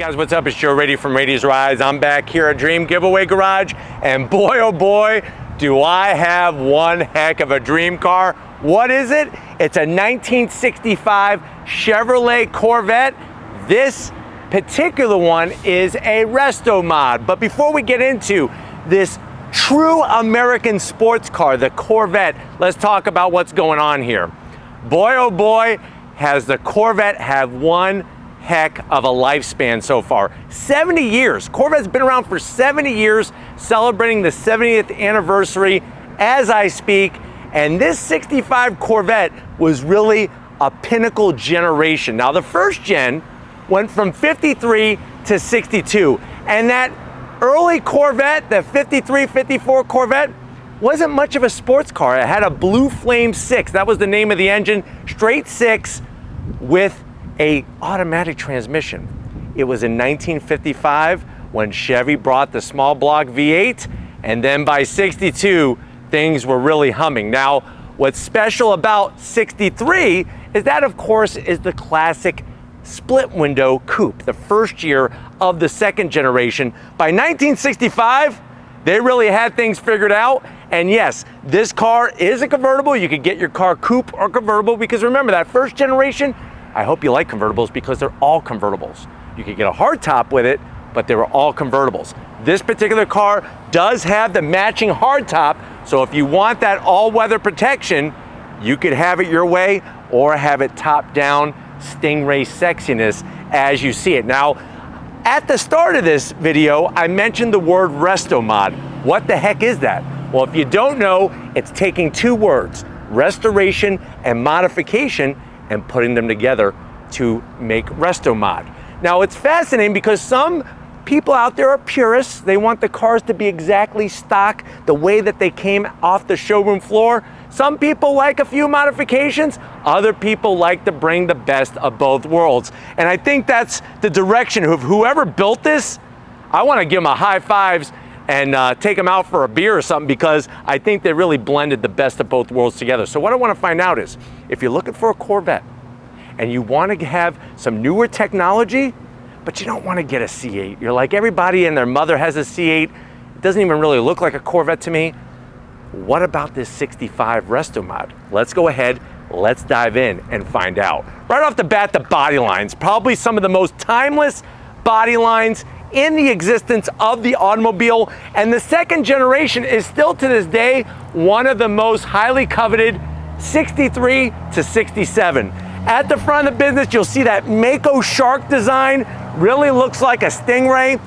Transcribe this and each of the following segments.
guys, what's up? It's Joe Rady from Rady's Rides. I'm back here at Dream Giveaway Garage, and boy, oh boy, do I have one heck of a dream car. What is it? It's a 1965 Chevrolet Corvette. This particular one is a Restomod. But before we get into this true American sports car, the Corvette, let's talk about what's going on here. Boy, oh boy, has the Corvette have one heck of a lifespan so far. 70 years. Corvette's been around for 70 years, celebrating the 70th anniversary as I speak. And this 65 Corvette was really a pinnacle generation. Now, the first gen went from 53 to 62. And that early Corvette, the 53, 54 Corvette, wasn't much of a sports car. It had a Blue Flame 6. That was the name of the engine. Straight 6 with a automatic transmission. It was in 1955 when Chevy brought the small block V8, and then by 62 things were really humming. Now, what's special about 63 is that, of course, is the classic split window coupe, the first year of the second generation. By 1965, they really had things figured out. And yes, this car is a convertible. You could get your car coupe or convertible, because remember, that first generation, I hope you like convertibles because they're all convertibles. You could get a hardtop with it, but they were all convertibles. This particular car does have the matching hardtop, so if you want that all-weather protection, you could have it your way or have it top down Stingray sexiness as you see it. Now, at the start of this video, I mentioned the word Restomod. What the heck is that? Well, if you don't know, it's taking two words, restoration and modification, and putting them together to make Restomod. Now, it's fascinating because some people out there are purists. They want the cars to be exactly stock, the way that they came off the showroom floor. Some people like a few modifications. Other people like to bring the best of both worlds. And I think that's the direction of whoever built this. I want to give them a high fives and take them out for a beer or something, because I think they really blended the best of both worlds together. So what I want to find out is, if you're looking for a Corvette and you want to have some newer technology, but you don't want to get a C8, you're like everybody and their mother has a C8, it doesn't even really look like a Corvette to me, what about this 65 Restomod? Let's go ahead, let's dive in and find out. Right off the bat, the body lines, probably some of the most timeless body lines in the existence of the automobile, and the second generation is still to this day one of the most highly coveted, 63 to 67. At the front of the business, you'll see that Mako shark design, really looks like a Stingray.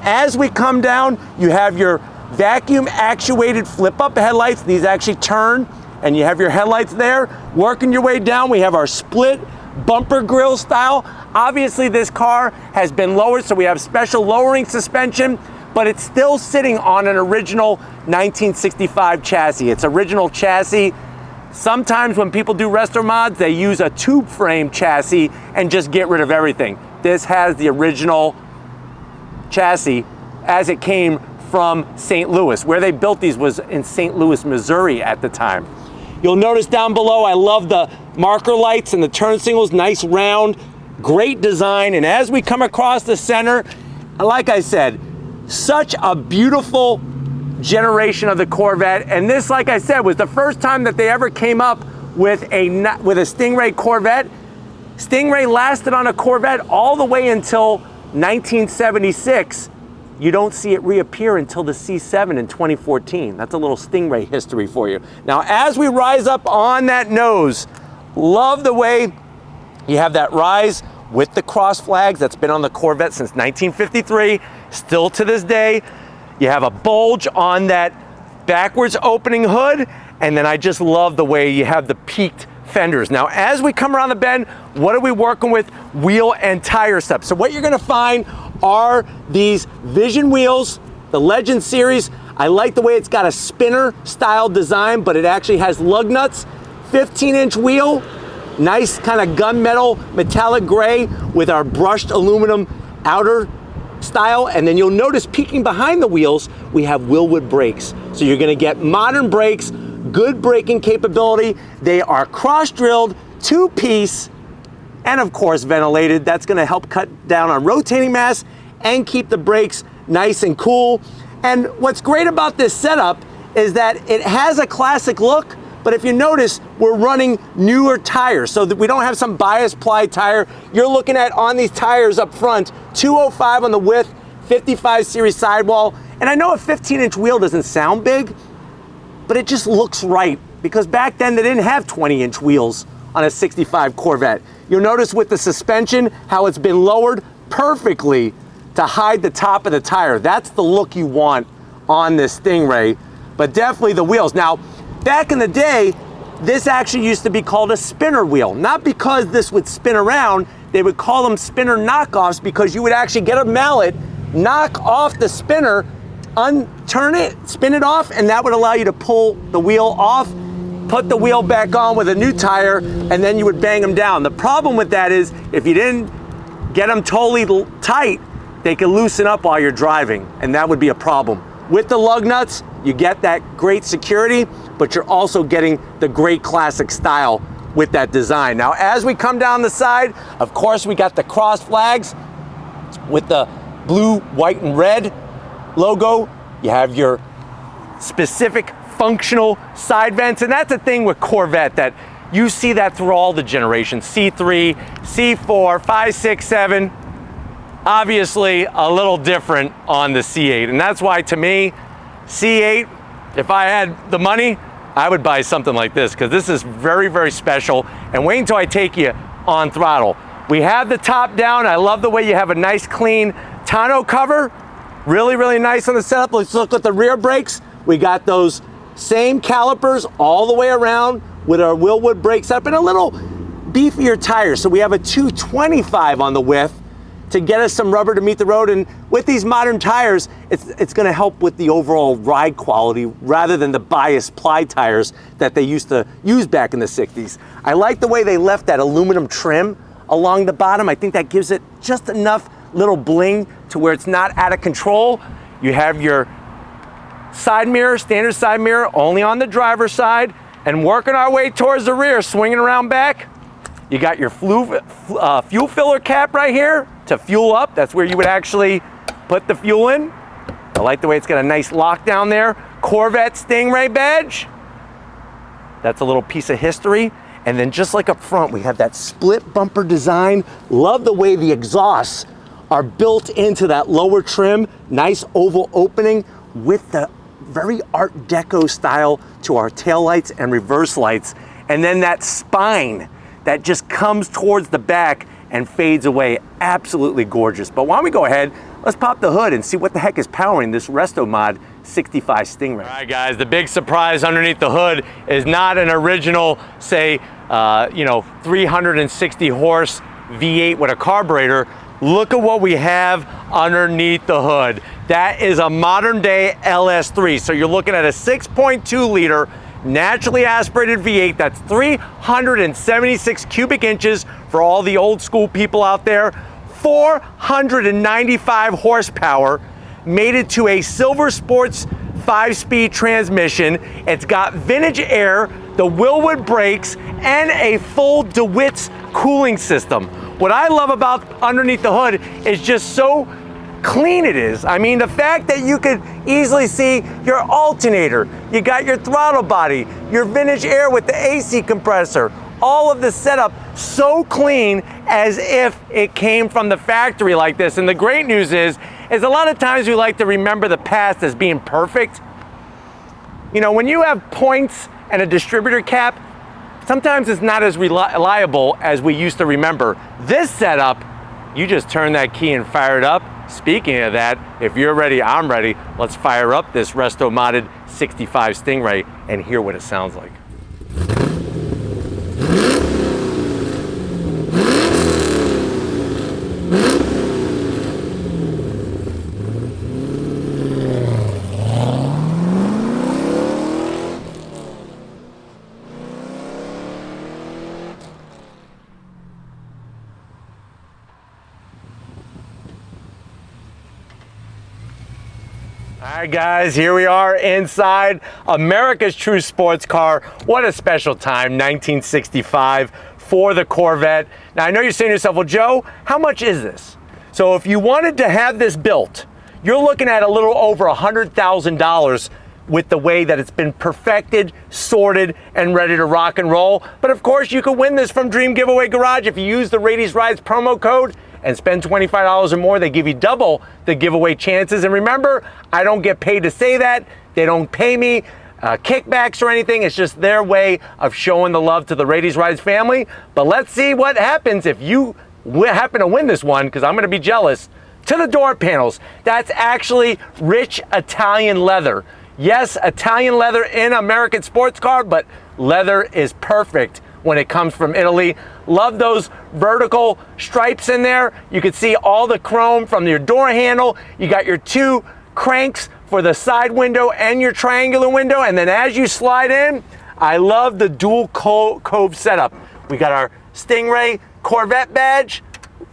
As we come down, you have your vacuum actuated flip up headlights. These actually turn, and you have your headlights there. Working your way down, we have our split bumper grill style. Obviously, this car has been lowered, so we have special lowering suspension, but it's still sitting on an original 1965 chassis. It's original chassis. Sometimes when people do Restomods, they use a tube frame chassis and just get rid of everything. This has the original chassis as it came from St. Louis. Where they built these was in St. Louis, Missouri at the time. You'll notice down below, I love the marker lights and the turn signals, nice round, great design. And as we come across the center, like I said, such a beautiful generation of the Corvette. And this, like I said, was the first time that they ever came up with a Stingray Corvette. Stingray lasted on a Corvette all the way until 1976. You don't see it reappear until the C7 in 2014. That's a little Stingray history for you. Now, as we rise up on that nose, love the way you have that rise with the cross flags that's been on the Corvette since 1953, still to this day. You have a bulge on that backwards opening hood, and then I just love the way you have the peaked fenders. Now, as we come around the bend, what are we working with? Wheel and tire steps. So what you're gonna find are these Vision wheels, the Legend series. I like the way it's got a spinner style design, but it actually has lug nuts. 15-inch wheel, nice kind of gunmetal metallic gray with our brushed aluminum outer style. And then you'll notice peeking behind the wheels, we have Willwood brakes. So you're gonna get modern brakes, good braking capability. They are cross-drilled, two-piece, and of course ventilated. That's gonna help cut down on rotating mass and keep the brakes nice and cool. And what's great about this setup is that it has a classic look, but if you notice, we're running newer tires so that we don't have some bias ply tire. You're looking at, on these tires up front, 205 on the width, 55 series sidewall. And I know a 15-inch wheel doesn't sound big, but it just looks right, because back then they didn't have 20-inch wheels on a 65 Corvette. You'll notice with the suspension how it's been lowered perfectly to hide the top of the tire. That's the look you want on this Stingray, but definitely the wheels. Now, back in the day, this actually used to be called a spinner wheel. Not because this would spin around, they would call them spinner knockoffs, because you would actually get a mallet, knock off the spinner, turn it, spin it off, and that would allow you to pull the wheel off, put the wheel back on with a new tire, and then you would bang them down. The problem with that is, if you didn't get them totally tight, they can loosen up while you're driving, and that would be a problem. With the lug nuts, you get that great security, but you're also getting the great classic style with that design. Now, as we come down the side, of course, we got the cross flags with the blue, white, and red logo. You have your specific functional side vents, and that's the thing with Corvette, that you see that through all the generations, C3, C4, 5, 6, 7, obviously a little different on the C8. And that's why, to me, C8, if I had the money, I would buy something like this, because this is very, very special. And wait until I take you on throttle. We have the top down. I love the way you have a nice clean tonneau cover. Really, really nice on the setup. Let's look at the rear brakes. We got those same calipers all the way around with our Willwood brake setup and a little beefier tire. So we have a 225 on the width to get us some rubber to meet the road. And with these modern tires, it's gonna help with the overall ride quality rather than the bias ply tires that they used to use back in the 60s. I like the way they left that aluminum trim along the bottom. I think that gives it just enough little bling to where it's not out of control. You have your side mirror, standard side mirror, only on the driver's side, and working our way towards the rear, swinging around back. You got your fuel filler cap right here to fuel up. That's where you would actually put the fuel in. I like the way it's got a nice lock down there. Corvette Stingray badge. That's a little piece of history. And then just like up front, we have that split bumper design. Love the way the exhausts are built into that lower trim. Nice oval opening with the very Art Deco style to our taillights and reverse lights. And then that spine that just comes towards the back and fades away. Absolutely gorgeous. But why don't we go ahead, let's pop the hood and see what the heck is powering this Restomod 65 Stingray. All right, guys, the big surprise underneath the hood is not an original, say, 360 horse V8 with a carburetor. Look at what we have underneath the hood. That is a modern day LS3. So you're looking at a 6.2 liter naturally aspirated V8. That's 376 cubic inches for all the old school people out there. 495 horsepower, made it to a Silver Sports 5-speed transmission. It's got vintage air, the Willwood brakes, and a full DeWitt's cooling system. What I love about underneath the hood is just so clean it is. I mean, the fact that you could easily see your alternator, you got your throttle body, your vintage air with the AC compressor, all of the setup so clean as if it came from the factory like this. And the great news is a lot of times we like to remember the past as being perfect. You know, when you have points and a distributor cap, sometimes it's not as reliable as we used to remember. This setup, you just turn that key and fire it up. Speaking of that, if you're ready, I'm ready. Let's fire up this Restomodded 65 Stingray and hear what it sounds like. All right, guys, here we are inside America's true sports car. What a special time, 1965. for the Corvette. Now I know you're saying to yourself, well Joe, how much is this? So if you wanted to have this built, you're looking at a little over $100,000 with the way that it's been perfected, sorted, and ready to rock and roll. But of course, you could win this from Dream Giveaway Garage if you use the Radies Rides promo code and spend $25 or more. They give you double the giveaway chances. And remember, I don't get paid to say that. They don't pay me kickbacks or anything. It's just their way of showing the love to the Radies Rides family. But let's see what happens if you happen to win this one, because I'm gonna be jealous. To the door panels, that's actually rich Italian leather. Yes, Italian leather in American sports car, but leather is perfect when it comes from Italy. Love those vertical stripes in there. You can see all the chrome from your door handle. You got your two cranks for the side window and your triangular window. And then as you slide in, I love the dual cove setup. We got our Stingray Corvette badge.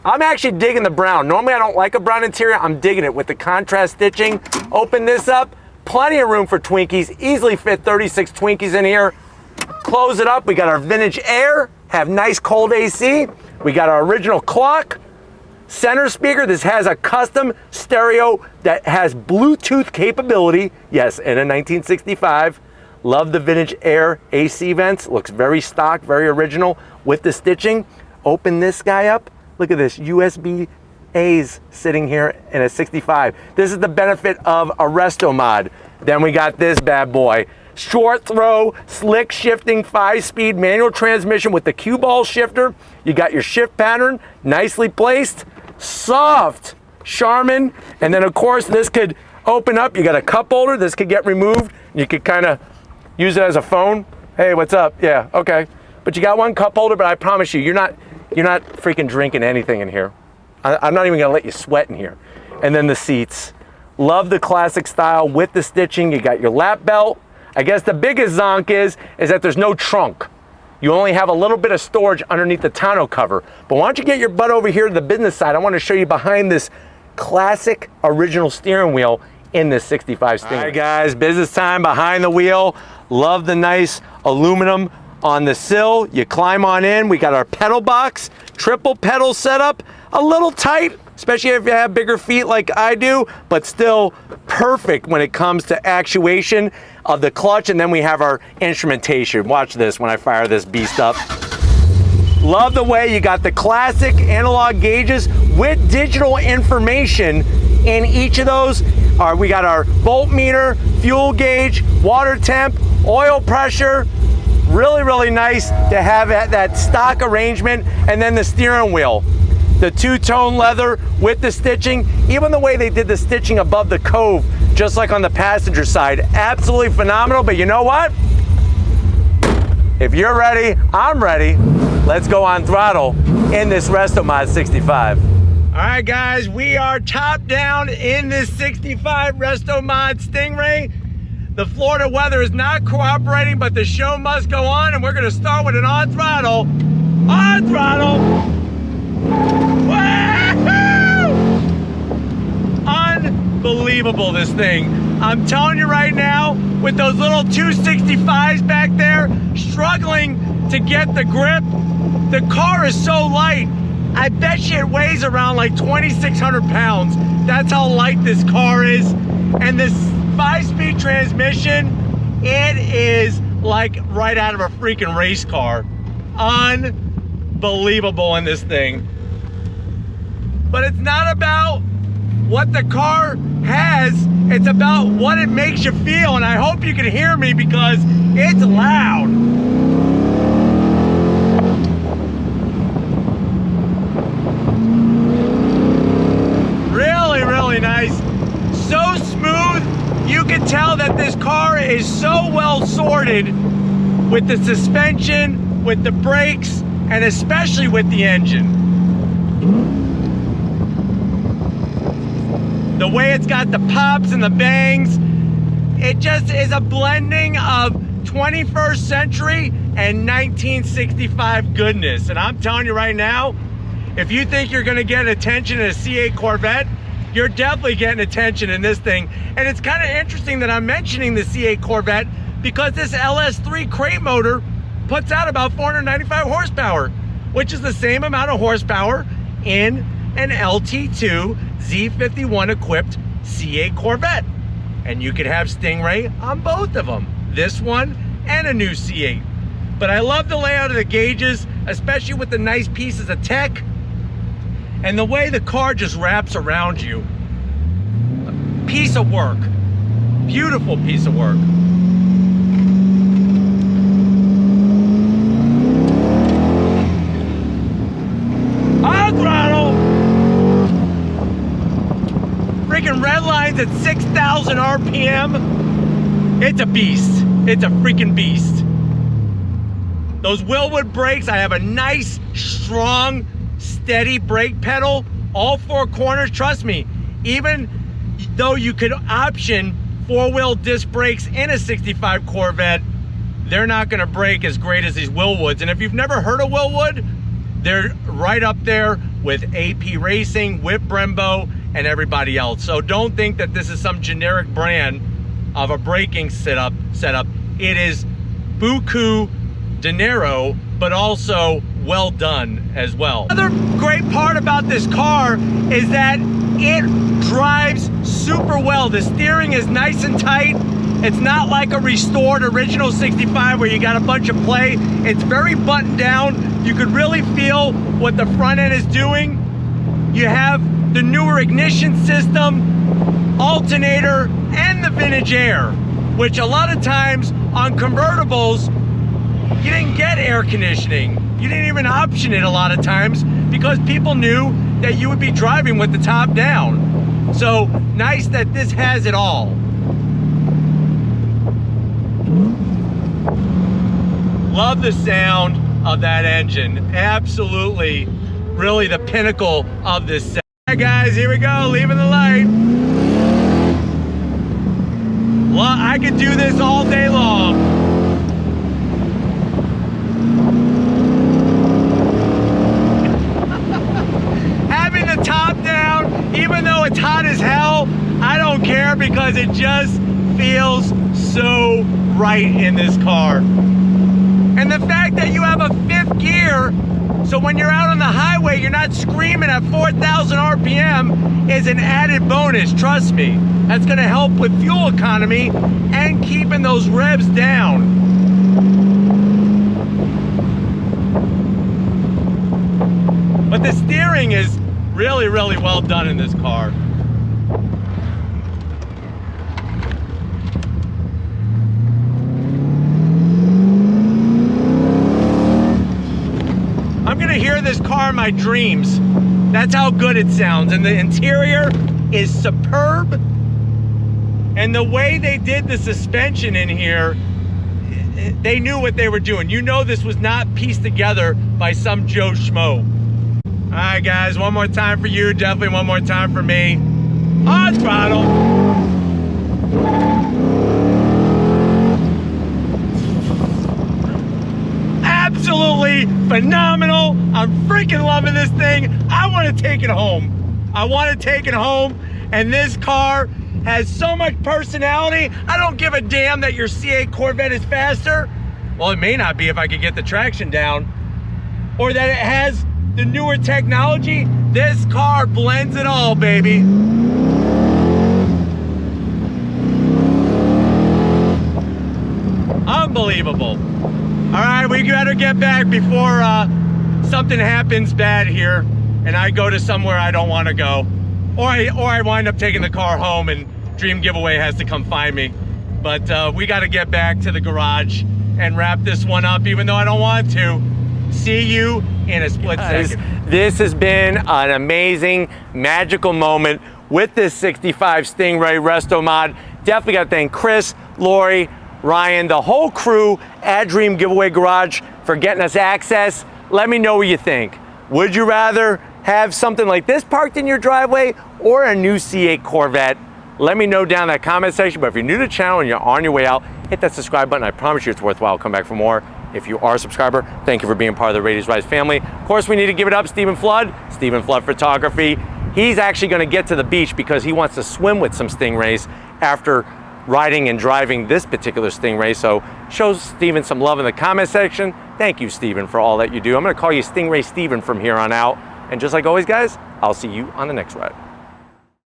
I'm actually digging the brown. Normally I don't like a brown interior. I'm digging it with the contrast stitching. Open this up. Plenty of room for Twinkies, easily fit 36 Twinkies in here. Close it up, we got our vintage air, have nice cold AC. We got our original clock, center speaker. This has a custom stereo that has Bluetooth capability. Yes, in a 1965. Love the vintage air AC vents. Looks very stock, very original with the stitching. Open this guy up. Look at this, USB A's sitting here in a 65. This is the benefit of a Restomod. Then we got this bad boy. Short throw, slick shifting 5-speed manual transmission with the cueball shifter. You got your shift pattern, nicely placed, soft Charmin. And then of course this could open up. You got a cup holder, this could get removed. You could kind of use it as a phone. Hey, what's up? Yeah, okay. But you got one cup holder, but I promise you, you're not freaking drinking anything in here. I'm not even gonna let you sweat in here. And then the seats. Love the classic style with the stitching. You got your lap belt. I guess the biggest zonk is that there's no trunk. You only have a little bit of storage underneath the tonneau cover. But why don't you get your butt over here to the business side? I wanna show you behind this classic original steering wheel in this 65 Stinger. All right guys, business time behind the wheel. Love the nice aluminum on the sill. You climb on in. We got our pedal box, triple pedal setup. A little tight, especially if you have bigger feet like I do, but still perfect when it comes to actuation of the clutch. And then we have our instrumentation. Watch this when I fire this beast up. Love the way you got the classic analog gauges with digital information in each of those. We got our voltmeter, fuel gauge, water temp, oil pressure. Really, really nice to have that stock arrangement. And then the steering wheel. The two-tone leather with the stitching, even the way they did the stitching above the cove, just like on the passenger side, absolutely phenomenal. But you know what? If you're ready, I'm ready. Let's go on throttle in this Restomod 65. All right, guys, we are top down in this 65 Restomod Stingray. The Florida weather is not cooperating, but the show must go on, and we're gonna start with an on throttle. On throttle. Unbelievable, this thing. I'm telling you right now, with those little 265s back there, struggling to get the grip. The car is so light, I bet you it weighs around like 2,600 pounds. That's how light this car is. And this 5-speed transmission, it is like right out of a freaking race car. Unbelievable in this thing. But it's not about what the car has, it's about what it makes you feel. And I hope you can hear me because it's loud. Really, really nice. So smooth. You can tell that this car is so well sorted with the suspension, with the brakes, and especially with the engine. The way it's got the pops and the bangs, it just is a blending of 21st century and 1965 goodness. And I'm telling you right now, if you think you're gonna get attention in a C8 Corvette, you're definitely getting attention in this thing. And it's kind of interesting that I'm mentioning the C8 Corvette because this LS3 crate motor puts out about 495 horsepower. which is the same amount of horsepower in an LT2 Z51 equipped C8 Corvette. And you could have Stingray on both of them, this one and a new C8. But I love the layout of the gauges, especially with the nice pieces of tech and the way the car just wraps around you. A piece of work, beautiful piece of work. Freaking red lines at 6,000 RPM. It's a beast. It's a freaking beast. Those Willwood brakes, I have a nice, strong, steady brake pedal. All four corners, trust me, even though you could option four-wheel disc brakes in a 65 Corvette, they're not gonna brake as great as these Willwoods. And if you've never heard of Willwood, they're right up there with AP Racing, with Brembo, and everybody else. So don't think that this is some generic brand of a braking setup. It is buku dinero, but also well done as well. Another great part about this car is that it drives super well. The steering is nice and tight. It's not like a restored original 65 where you got a bunch of play. It's very buttoned down. You could really feel what the front end is doing. You have the newer ignition system, alternator, and the vintage air, which a lot of times on convertibles, you didn't get air conditioning. You didn't even option it a lot of times because people knew that you would be driving with the top down. So nice that this has it all. Love the sound of that engine. Absolutely, really the pinnacle of this set. All right, guys, here we go, leaving the light. Well, I could do this all day long. Having the top down, even though it's hot as hell, I don't care because it just feels so right in this car. And the fact that you have a 5th gear, so when you're out on the highway, you're not screaming at 4,000 RPM is an added bonus, trust me. That's gonna help with fuel economy and keeping those revs down. But the steering is really, really well done in this car. I'm gonna hear this car in my dreams. That's how good it sounds. And the interior is superb. And the way they did the suspension in here, they knew what they were doing. You know this was not pieced together by some Joe Schmo. All right, guys, one more time for you. Definitely one more time for me. On throttle. Absolutely phenomenal. I'm freaking loving this thing. I want to take it home. I want to take it home. And this car has so much personality. I don't give a damn that your C8 Corvette is faster. Well, it may not be if I could get the traction down. Or that it has the newer technology. This car blends it all, baby. Unbelievable. All right, we better get back before something happens bad here and I go to somewhere I don't want to go. Or I wind up taking the car home and Dream Giveaway has to come find me. But we got to get back to the garage and wrap this one up, even though I don't want to. See you in a split second. This has been an amazing, magical moment with this 65 Stingray Restomod. Definitely got to thank Chris, Lori, Ryan, the whole crew at Dream Giveaway Garage for getting us access. Let me know what you think. Would you rather have something like this parked in your driveway or a new C8 Corvette? Let me know down in that comment section. But if you're new to the channel and you're on your way out, hit that subscribe button. I promise you it's worthwhile. Come back for more. If you are a subscriber, thank you for being part of the Radius Rise family. Of course, we need to give it up, Stephen Flood Photography. He's actually gonna get to the beach because he wants to swim with some Stingrays after riding and driving this particular Stingray. So show Stephen some love in the comment section. Thank you, Steven, for all that you do. I'm gonna call you Stingray Steven from here on out. And just like always, guys, I'll see you on the next ride.